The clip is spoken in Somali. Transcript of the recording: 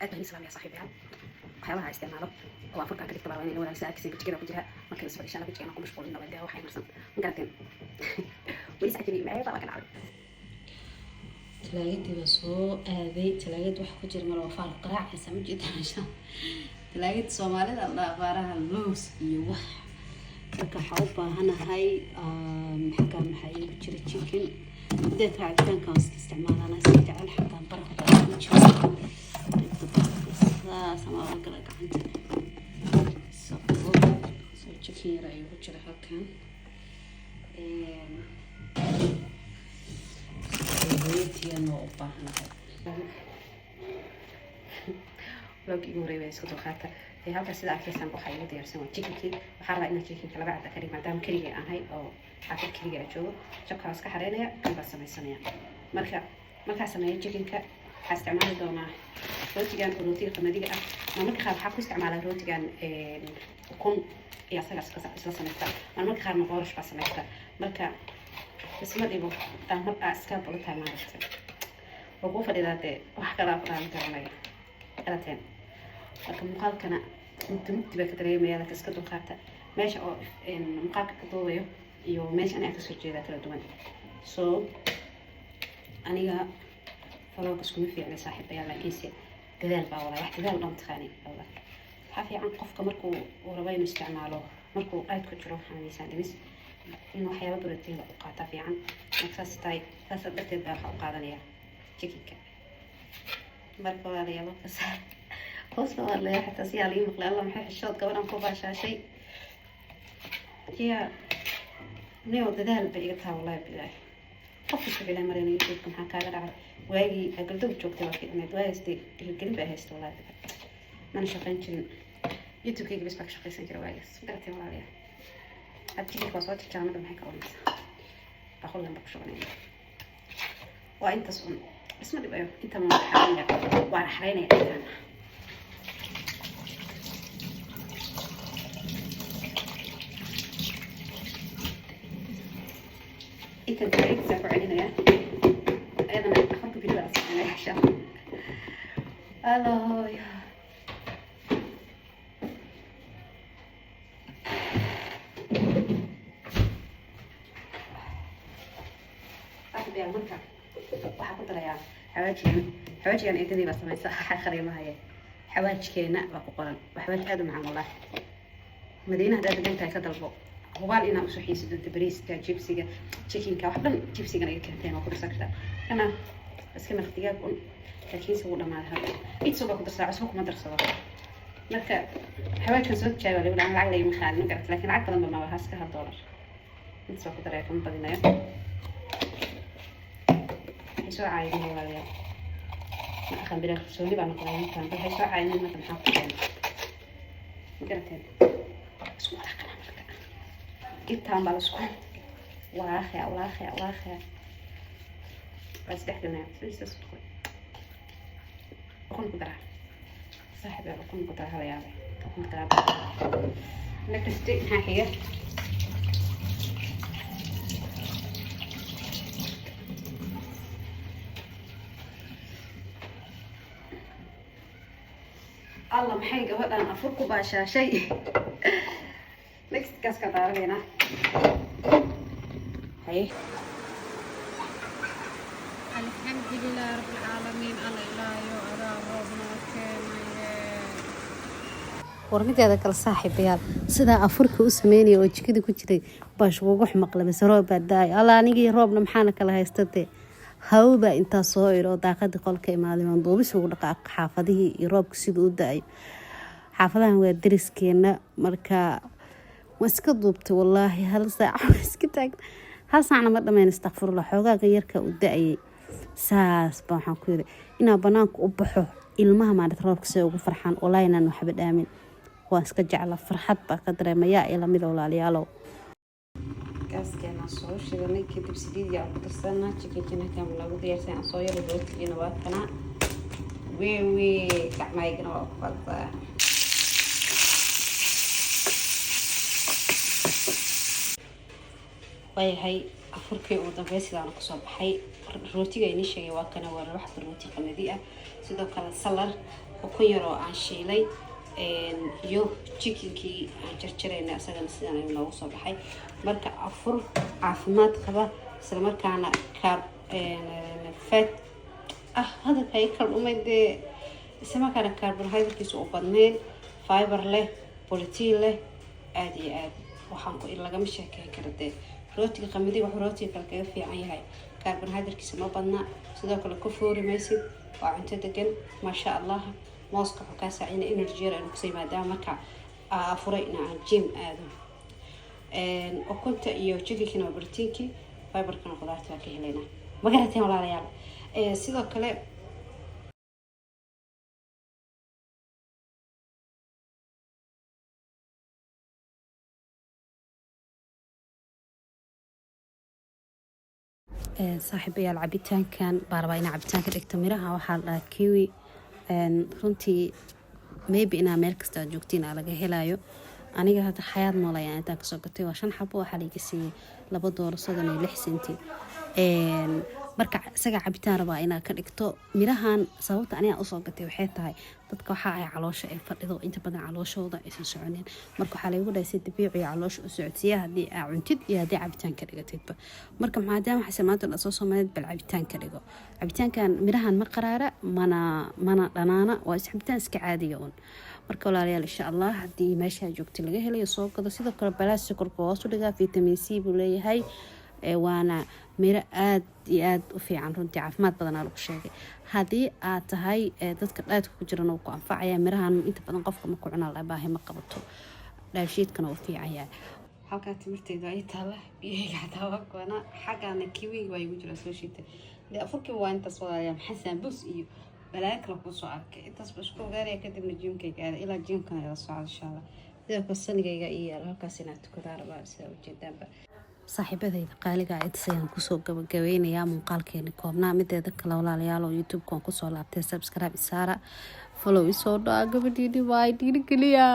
أدنى سلام يا صاحبي waxyaabaha isticmaalo oo afurka ka dhigta baa inay walaal saakisi jikada ku jira markii la soo jikada ku mashquulin wada waxay marsan garateen wali saakini ma ayada kana talaagada soo aaday talaagada wax ku jira mar wafaal qaraac samajid hasha talaagada Soomaalida la qaaraha loos iyo wax marka waxa u baahanahay maxay ku jira chicken dadka cabitaanka iska isticmaalana si jecel xataa barafka ku jira sama kala gacanta soo chicken yar ayuu ku jira halkan weetiano u baahanahay loogi guuray isku dulqaata halka sida arkaysan waxa ay diyaarsan waa chickenkii waxa rabaa inaan chickenka laga cadda karin maadaama kaliya ahay oo xafid kaliya joogo jabkaas ka xareynaya kan samaysanaya marka sameeyo chickenka waxaa isticmaali doonaa rootigan rootiga qamadiga ah marka qaar waxaa ku isticmaalaa rootigan ukun iyo asaga isla samaysta marka qaarna qoorash baa samaysta marka isma dhibo tamar iska bogtaa maaragta ugu fadhidaade wax kala qaadan karanaya alateen marka muuqaalkana inta mugdiba ka dareemaya la iska dulqaata meesha oo muuqaalka ka doodayo iyo meesha aan ka soo jeedaa kala duwan soo aniga فلو بس كم في على صاحب يلا كيسي دلال باولا واحد دلال لون تخاني والله حافي عن قف مركو ورباين استعماله مركو قايد كتروح عن لسان دمس إنه حياة برتين وقاطع في عن مكساس تاي كاس برتين بارح وقاعدني تشيكيك مركو هذا يلا بس خلاص والله حتى سيالي مقلا الله محي الشوط قبل أن كوبا شيء هي نيو دلال بيجتها والله بالله قفش بلا مرينا يجيكم حكاية على واجي أقدر جوكتي وكذا ما دواستي القلب هيست ولا ما نشوفين شن يوتيوب كي بس بكشوف قصة كده واجي سكرتي ولا عليها أبتدي كوسات كانوا دم هيك أولمس بقول لهم بكشوفني وأنت صون بس ما تبغى أنت ما حرينا وأنا حرينا يعني أنت تعرف سافر علينا يا أنا أخذت فيديو أصلا يا حشا الله يا أخذ يا مركب وحقول لها يا حواجي أنا إنتي بس ما يصح خريمة هاي حواج كينا بقولن وحواج هذا مع الله مدينة هذا بنتها كتلبو هوال إنا مسوحي سدود بريس كجيبسيجا تشيكين كواحدة جيبسيجا أنا كنتين وكل سكتة أنا بس كنا اختيار كون لكن سوونا مع هذا يتسوق كنت ساعة سوق ما درسوا مركب حواج كنسوت شاي ولا عن العقل يوم خال نقرت لكن عقل ما بهاس $100 يتسوق كنت رايكم بدينا يا حيسوا عايزين ولا يا ما أخذ بلا سوني بعد نقولين كان بحيسوا عايزين ما تنحط يعني نقرتين اسمه ذاك جبتها على السكون واخي بس تحدنا لسه صدقوا أكون قدرة صاحب أكون قدرة هذا يعني أكون قدرة لك تستيق ناحية الله محي قبل أن أفرق باشا شيء next كاس كتار هنا هاي الحمد لله رب العالمين الله يا ربنا كامل warmideeda kala saaxiibayaal sida afurka u sameeyay oo jikada ku jiray baash ugu xmaqlay bas roob baaday alla anigii roobna maxaana kala haystay hawba inta soo iro daaqada qolka imaaday aan duubis ugu dhaqaaq xaafadihii iyo roobku sidoo u daay xaafadahan waa dariskeena marka waska duubtay wallahi hal saac iska taag hal saacna ma dhameyn astaghfirullah xogaaga yarka u daayay saas baan waxaan ku yiri ina banaanka u baxo ilmaha ma roobka soo ugu farxaan wallahi inaan waxba dhaamin waan iska jecla farxad baa ka dareemaya ila mid walaalayaalo gaaskeena soo shidanay kadib sideed yaa ku darsanaa chicken kan lagu diyaarsan soo yar rootiga waa kana weewe gacmaygana waa ku qalbaa وهي أفريقيا ودبيس لأنا كسب حي روتي جاي نشجع وكنا ورا واحد روتي قمدية سيدا كلا سلر ukun yar oo aan shiilay iyo chickenkii aan jarjarayna isagana sidaan ayuu noogu soo baxay. Marka afur caafimaad qaba isla markaana fat hadalka ay kala dhumay dee isla markaana carbohydratekiisa u badnayn, fiber leh, protein leh, aad iyo aad waxaan ku lagama sheekeyn karo dee rootiga qamadi wax rootiga kale kaga fiican yahay carbohydratekiisa ma badna sidoo kale ku foori maysid waa cunto degan maasha allah. mooska wuxuu kaa saacidina energy yar inuu kusii maadaama marka afuray in aan gym aado. ukunta iyo chickenkina waa proteinkii, fiberkana qudaarta waa ka helaynaa ma garateen walaalayaal. sidoo kale saaxiibayaal cabitaankan baa rabaa inaa cabitaan ka dhigto. miraha waxaa la dhahaa kiwi. runtii maybe inaa meel kasta aad joogtiin aa laga helayo. aniga hadda xayaad nool ayaan intaan kasoo gatay waa 5 xabo waxaa liiga siiyey $2.76. marka isaga cabitaan rabaa inaa ka dhigto. mirahan sababta aniga usoo gatay waxay tahay dadka waxa ay caloosha ay fadhido inta badan calooshooda aysan soconin. marka waxaa lagu dhahay si dabiici ah caloosha u socodsiya haddii aa cuntid iyo haddii cabitaan ka dhigatidba. marka maadaama xasan maanta la soo soomayd bal cabitaan ka dhigo. cabitaankan mirahan ma qaraara mana dhanaana waa cabitaan iska caadiga un. marka walaalayaal insha Allah haddii meesha joogtay laga helayo soo gado. sidoo kale balaas sokorka hoos u dhigaa vitamin C buu leeyahay. waana miro aad iyo aad u fiican runtii caafimaad badan lagu sheegay. haddii aad tahay dadka dhaadka ku jirana ku anfacaya mirahan inta badan qofka ma ku cunaa la baahay ma qabato dhaashiidkana u fiican yahay. halka timirteedu ay taala biyayga xataa waa koona xagana kiwi way ugu jira soo shiitay afurkii waa intaas walaalayaal xasan bus iyo balaak la ku soo arkay intaas bas ku gaaraya kadibna jimkayga ilaa jimkana la socdo insha Allah. sidoo kale sanigayga iyo halkaas inaad ku daarbaa sida ujeedaanba. saaxiibadayda qaaliga ah intaasayaan kusoo gabagabeynayaa muuqaalkeeni koobnaa. mideeda kale walaalayaal oo youtube-kan kusoo laabtay subscribe isaara follow isoo dhaa gabadhiini waa dhiirigeliya.